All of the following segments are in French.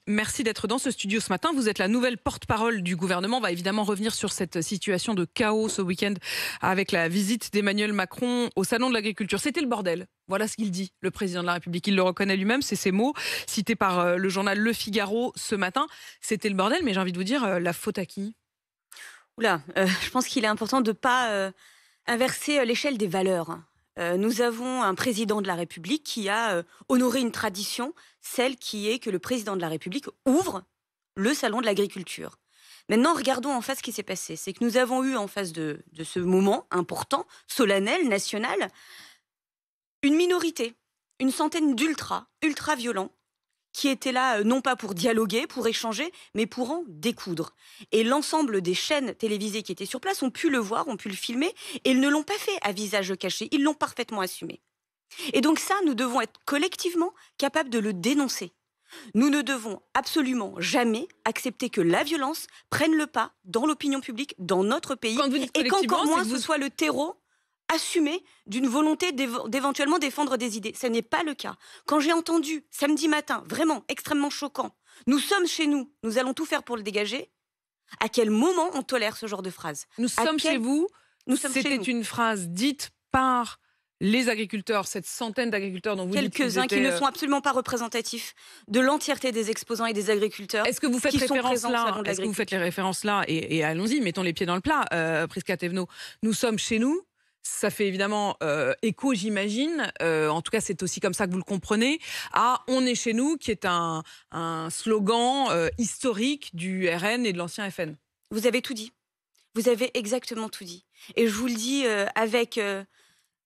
merci d'être dans ce studio ce matin. Vous êtes la nouvelle porte-parole du gouvernement. On va évidemment revenir sur cette situation de chaos ce week-end avec la visite d'Emmanuel Macron au Salon de l'Agriculture. C'était le bordel. Voilà ce qu'il dit, le président de la République. Il le reconnaît lui-même, c'est ses mots, cités par le journal Le Figaro ce matin. C'était le bordel, mais j'ai envie de vous dire, la faute à qui ? Oula, je pense qu'il est important de ne pas inverser l'échelle des valeurs. Nous avons un président de la République qui a honoré une tradition, celle qui est que le président de la République ouvre le salon de l'agriculture. Maintenant, regardons en face ce qui s'est passé. C'est que nous avons eu en face de ce moment important, solennel, national, une minorité, une centaine d'ultra violents, qui étaient là non pas pour dialoguer, pour échanger, mais pour en découdre. Et l'ensemble des chaînes télévisées qui étaient sur place ont pu le voir, ont pu le filmer, et ils ne l'ont pas fait à visage caché, ils l'ont parfaitement assumé. Et donc ça, nous devons être collectivement capables de le dénoncer. Nous ne devons absolument jamais accepter que la violence prenne le pas dans l'opinion publique, dans notre pays, et qu'encore moins ce soit le terreau assumé d'une volonté d'éventuellement défendre des idées. Ce n'est pas le cas. Quand j'ai entendu samedi matin, vraiment extrêmement choquant, nous sommes chez nous, nous allons tout faire pour le dégager, à quel moment on tolère ce genre de phrase ? Nous sommes chez vous, c'était une phrase dite par les agriculteurs, cette centaine d'agriculteurs dont vous dites quelques-uns qui ne sont absolument pas représentatifs de l'entièreté des exposants et des agriculteurs. Est-ce que vous faites référence là ? Est-ce que vous faites les références là ? Et allons-y, mettons les pieds dans le plat, Prisca Thévenot. Nous sommes chez nous. Ça fait évidemment écho, j'imagine. En tout cas, c'est aussi comme ça que vous le comprenez. On est chez nous, qui est un slogan historique du RN et de l'ancien FN. Vous avez tout dit. Vous avez exactement tout dit. Et je vous le dis avec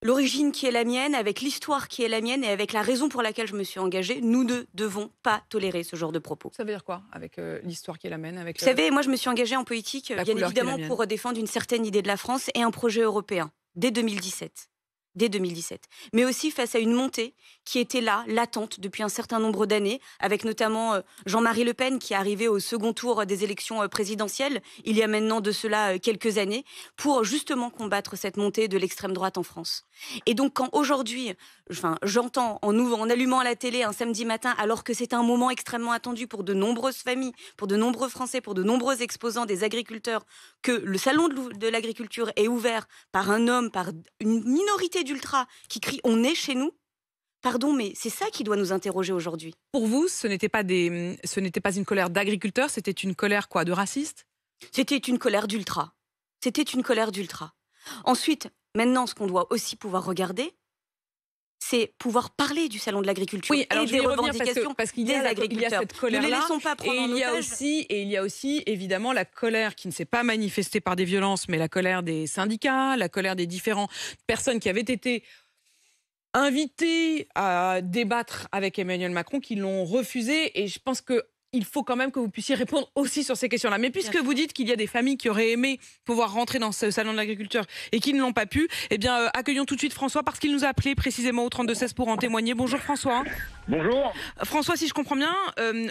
l'origine qui est la mienne, avec l'histoire qui est la mienne et avec la raison pour laquelle je me suis engagée. Nous ne devons pas tolérer ce genre de propos. Ça veut dire quoi, avec l'histoire qui est la mienne Vous savez, moi, je me suis engagée en politique, bien évidemment, pour défendre une certaine idée de la France et un projet européen. Dès 2017. Mais aussi face à une montée qui était là, latente, depuis un certain nombre d'années, avec notamment Jean-Marie Le Pen qui est arrivé au second tour des élections présidentielles, il y a maintenant de cela quelques années, pour justement combattre cette montée de l'extrême droite en France. Et donc quand aujourd'hui, j'entends en allumant la télé un samedi matin, alors que c'est un moment extrêmement attendu pour de nombreuses familles, pour de nombreux Français, pour de nombreux exposants des agriculteurs, que le salon de l'agriculture est ouvert par un homme, par une minorité d'ultra qui crie « on est chez nous », pardon, mais c'est ça qui doit nous interroger aujourd'hui. Pour vous, ce n'était pas une colère d'agriculteurs, c'était une colère quoi, de racistes ? C'était une colère d'ultra. Ensuite, maintenant, ce qu'on doit aussi pouvoir regarder, c'est pouvoir parler du salon de l'agriculture et des revendications parce qu'il des agriculteurs. Il y a cette colère-là, ne les laissons pas prendre en otage. Et il y a aussi, évidemment, la colère qui ne s'est pas manifestée par des violences, mais la colère des syndicats, la colère des différentes personnes qui avaient été invitées à débattre avec Emmanuel Macron, qui l'ont refusé. Et je pense qu'il faut quand même que vous puissiez répondre aussi sur ces questions-là. Mais puisque vous dites qu'il y a des familles qui auraient aimé pouvoir rentrer dans ce salon de l'agriculture et qui ne l'ont pas pu, eh bien, accueillons tout de suite François parce qu'il nous a appelé précisément au 32-16 pour en témoigner. Bonjour François. Bonjour. François, si je comprends bien,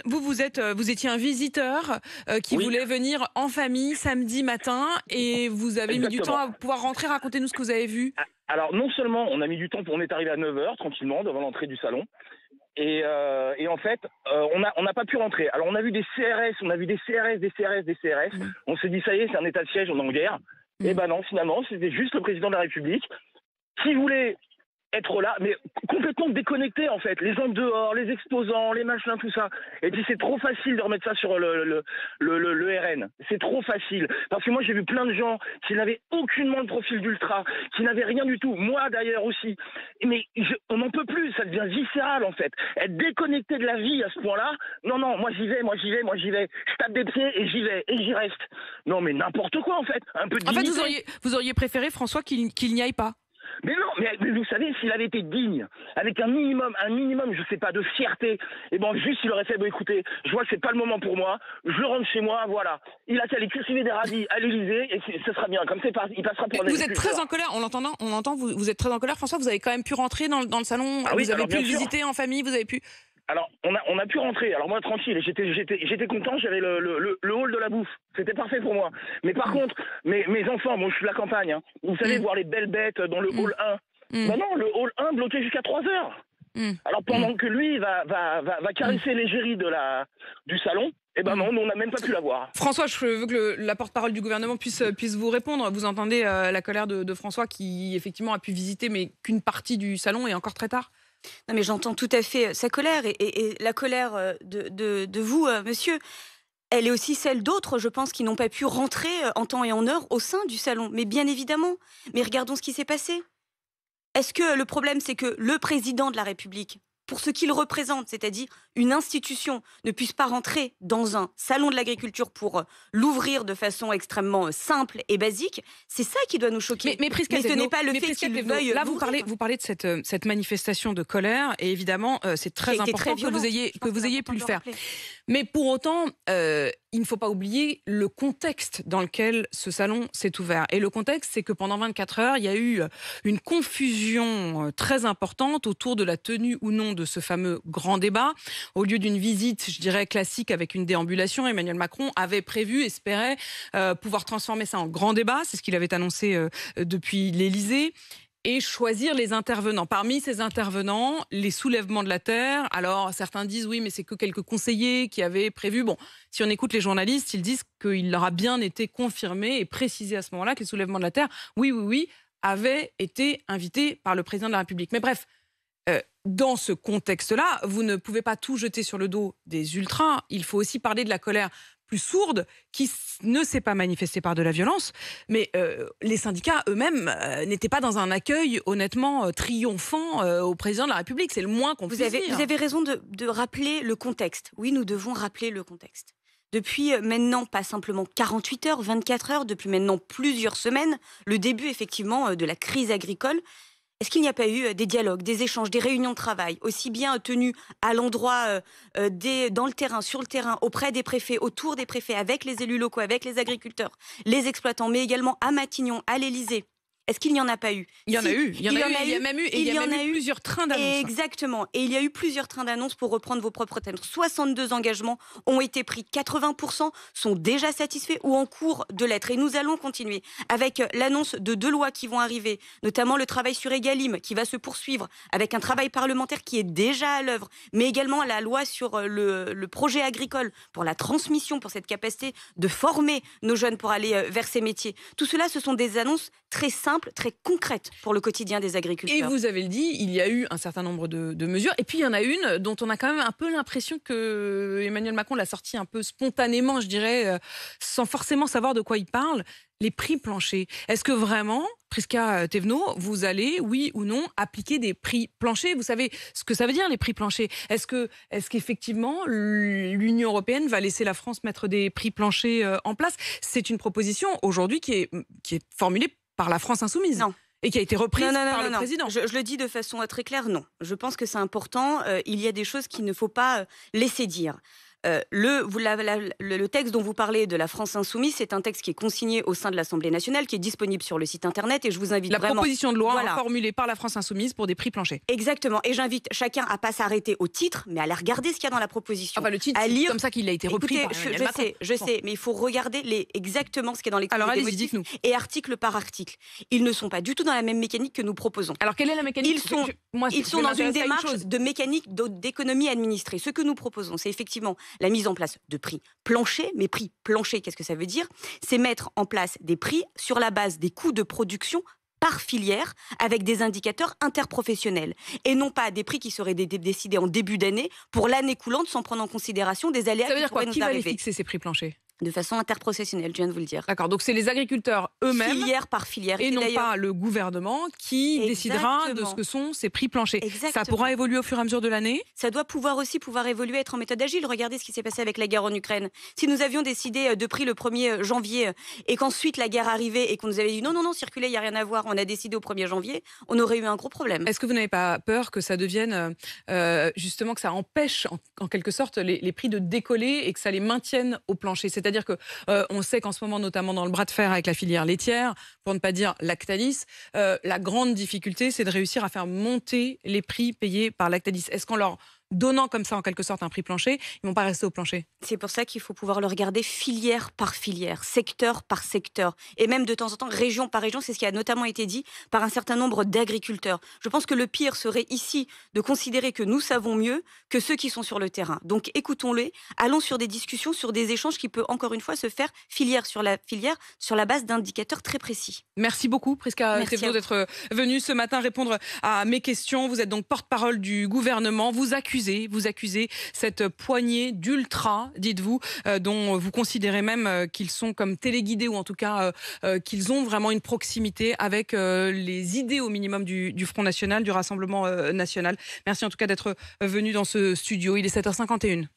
vous étiez un visiteur qui voulait venir en famille samedi matin et vous avez mis du temps à pouvoir rentrer. Racontez-nous ce que vous avez vu. Alors, non seulement on a mis du temps, on est arrivé à 9h tranquillement devant l'entrée du salon. Et en fait, on n'a pas pu rentrer. Alors on a vu des CRS, des CRS. On s'est dit ça y est, c'est un état de siège, on est en guerre. Et ben non, finalement, c'était juste le président de la République qui voulait être là, mais complètement déconnecté en fait. Les gens dehors, les exposants, les machins, tout ça. Et puis c'est trop facile de remettre ça sur le RN. C'est trop facile. Parce que moi j'ai vu plein de gens qui n'avaient aucunement le profil d'ultra, qui n'avaient rien du tout. Moi d'ailleurs aussi. Mais on n'en peut plus, ça devient viscéral en fait. Être déconnecté de la vie à ce point-là, non, moi j'y vais. Je tape des pieds et j'y vais, et j'y reste. Non mais n'importe quoi en fait. Un peu de dignité. En fait, vous auriez préféré, François, qu'il n'y aille pas. Mais non, mais vous savez, s'il avait été digne, avec un minimum, je sais pas, de fierté, et bon, juste il aurait fait, écoutez, je vois que c'est pas le moment pour moi, je rentre chez moi, voilà. Il a qu'à aller cultiver des radis à l'Élysée, et ce sera bien, comme c'est il passera pour un Vous êtes très en colère, on entend, vous êtes très en colère, François, vous avez quand même pu rentrer dans le salon, vous avez pu le visiter en famille, vous avez pu... Alors, on a pu rentrer. Alors moi, tranquille, j'étais content, j'avais le hall de la bouffe. C'était parfait pour moi. Mais par contre, mes enfants, moi je suis de la campagne, hein. Vous savez, voir les belles bêtes dans le hall 1. Ben non, le hall 1 bloqué jusqu'à 3h. Alors pendant que lui va caresser l'égérie du salon, eh ben non, on n'a même pas pu la voir. François, je veux que la porte-parole du gouvernement puisse vous répondre. Vous entendez la colère de François qui, effectivement, a pu visiter, mais qu'une partie du salon et encore très tard. Non, mais j'entends tout à fait sa colère et la colère de vous, monsieur. Elle est aussi celle d'autres, je pense, qui n'ont pas pu rentrer en temps et en heure au sein du salon. Mais bien évidemment. Mais regardons ce qui s'est passé. Est-ce que le problème, c'est que le président de la République, pour ce qu'il représente, c'est-à-dire une institution, ne puisse pas rentrer dans un salon de l'agriculture pour l'ouvrir de façon extrêmement simple et basique? C'est ça qui doit nous choquer. Mais ce n'est pas le fait qu'il veuille. Là, vous parlez de cette manifestation de colère, et évidemment, c'est très important que vous ayez pu le faire. Mais pour autant, il ne faut pas oublier le contexte dans lequel ce salon s'est ouvert. Et le contexte, c'est que pendant 24 heures, il y a eu une confusion très importante autour de la tenue ou non de ce fameux grand débat. Au lieu d'une visite, je dirais, classique avec une déambulation, Emmanuel Macron avait prévu, espérait pouvoir transformer ça en grand débat. C'est ce qu'il avait annoncé depuis l'Élysée. Et choisir les intervenants. Parmi ces intervenants, les soulèvements de la terre. Alors, certains disent oui, mais c'est que quelques conseillers qui avaient prévu. Bon, si on écoute les journalistes, ils disent qu'il leur a bien été confirmé et précisé à ce moment-là que les soulèvements de la terre, oui, avaient été invités par le président de la République. Mais bref, dans ce contexte-là, vous ne pouvez pas tout jeter sur le dos des ultras. Il faut aussi parler de la colère plus sourde, qui ne s'est pas manifestée par de la violence, mais les syndicats eux-mêmes n'étaient pas dans un accueil honnêtement triomphant au président de la République. C'est le moins qu'on puisse dire. Vous avez raison de rappeler le contexte. Oui, nous devons rappeler le contexte. Depuis maintenant, pas simplement 48 heures, 24 heures, depuis maintenant plusieurs semaines, le début effectivement de la crise agricole. Est-ce qu'il n'y a pas eu des dialogues, des échanges, des réunions de travail, aussi bien tenus à l'endroit, dans le terrain, sur le terrain, auprès des préfets, autour des préfets, avec les élus locaux, avec les agriculteurs, les exploitants, mais également à Matignon, à l'Élysée? Est-ce qu'il n'y en a pas eu? Il y en a eu. Il y a même eu plusieurs trains d'annonces. Exactement. Et il y a eu plusieurs trains d'annonces, pour reprendre vos propres termes. 62 engagements ont été pris. 80% sont déjà satisfaits ou en cours de l'être. Et nous allons continuer avec l'annonce de 2 lois qui vont arriver, notamment le travail sur Egalim qui va se poursuivre avec un travail parlementaire qui est déjà à l'œuvre, mais également la loi sur le projet agricole pour la transmission, pour cette capacité de former nos jeunes pour aller vers ces métiers. Tout cela, ce sont des annonces très simples, très concrète pour le quotidien des agriculteurs. Et vous avez le dit, il y a eu un certain nombre de mesures. Et puis il y en a une dont on a quand même un peu l'impression que Emmanuel Macron l'a sortie un peu spontanément, je dirais, sans forcément savoir de quoi il parle. Les prix planchers. Est-ce que vraiment, Prisca Thévenot, vous allez, oui ou non, appliquer des prix planchers? Vous savez ce que ça veut dire, les prix planchers? Est-ce qu'effectivement, l'Union européenne va laisser la France mettre des prix planchers en place? C'est une proposition aujourd'hui qui est formulée par la France insoumise. Non. Et qui a été reprise par le président. Je le dis de façon très claire, non. Je pense que c'est important. Il y a des choses qu'il ne faut pas laisser dire. Le texte dont vous parlez de la France insoumise, c'est un texte qui est consigné au sein de l'Assemblée nationale, qui est disponible sur le site internet, et je vous invite vraiment... La proposition de loi formulée par la France insoumise pour des prix planchers. Exactement, et j'invite chacun à pas s'arrêter au titre, mais à aller regarder ce qu'il y a dans la proposition. Enfin, le titre, c'est comme ça qu'il a été repris. Écoutez, je sais, mais il faut regarder exactement ce qui est dans les Alors allez-y, dites-nous. Et article par article. Ils ne sont pas du tout dans la même mécanique que nous proposons. Alors quelle est la mécanique? Ils sont dans une démarche de mécanique d'économie administrée. Ce que nous proposons, c'est effectivement la mise en place de prix planchers. Mais prix planchers, qu'est-ce que ça veut dire? C'est mettre en place des prix sur la base des coûts de production par filière, avec des indicateurs interprofessionnels, et non pas des prix qui seraient décidés en début d'année pour l'année coulante, sans prendre en considération des aléas qui pourraient nous arriver. Qui va les fixer, ces prix planchers? De façon interprofessionnelle, je viens de vous le dire. D'accord, donc c'est les agriculteurs eux-mêmes, filière par filière, et non pas le gouvernement qui décidera de ce que sont ces prix planchers. Exactement. Ça pourra évoluer au fur et à mesure de l'année? Ça doit pouvoir évoluer, être en méthode agile. Regardez ce qui s'est passé avec la guerre en Ukraine. Si nous avions décidé de prix le 1er janvier et qu'ensuite la guerre arrivait et qu'on nous avait dit non, circulez, il n'y a rien à voir, on a décidé au 1er janvier, on aurait eu un gros problème. Est-ce que vous n'avez pas peur que ça devienne justement, que ça empêche en quelque sorte les prix de décoller et que ça les maintienne au plancher? C'est-à-dire que on sait qu'en ce moment, notamment dans le bras de fer avec la filière laitière, pour ne pas dire Lactalis, la grande difficulté, c'est de réussir à faire monter les prix payés par Lactalis. Est-ce qu'en leur donnant comme ça en quelque sorte un prix plancher, ils vont pas rester au plancher. C'est pour ça qu'il faut pouvoir le regarder filière par filière, secteur par secteur, et même de temps en temps région par région. C'est ce qui a notamment été dit par un certain nombre d'agriculteurs. Je pense que le pire serait ici de considérer que nous savons mieux que ceux qui sont sur le terrain. Donc écoutons-les, allons sur des discussions, sur des échanges qui peuvent encore une fois se faire filière, sur la base d'indicateurs très précis. Merci beaucoup, Prisca Thévenot, d'être venue ce matin répondre à mes questions. Vous êtes donc porte-parole du gouvernement. Vous accusez cette poignée d'ultra, dites-vous, dont vous considérez même qu'ils sont comme téléguidés, ou en tout cas qu'ils ont vraiment une proximité avec les idées au minimum du Front National, du Rassemblement National. Merci en tout cas d'être venu dans ce studio. Il est 7h51.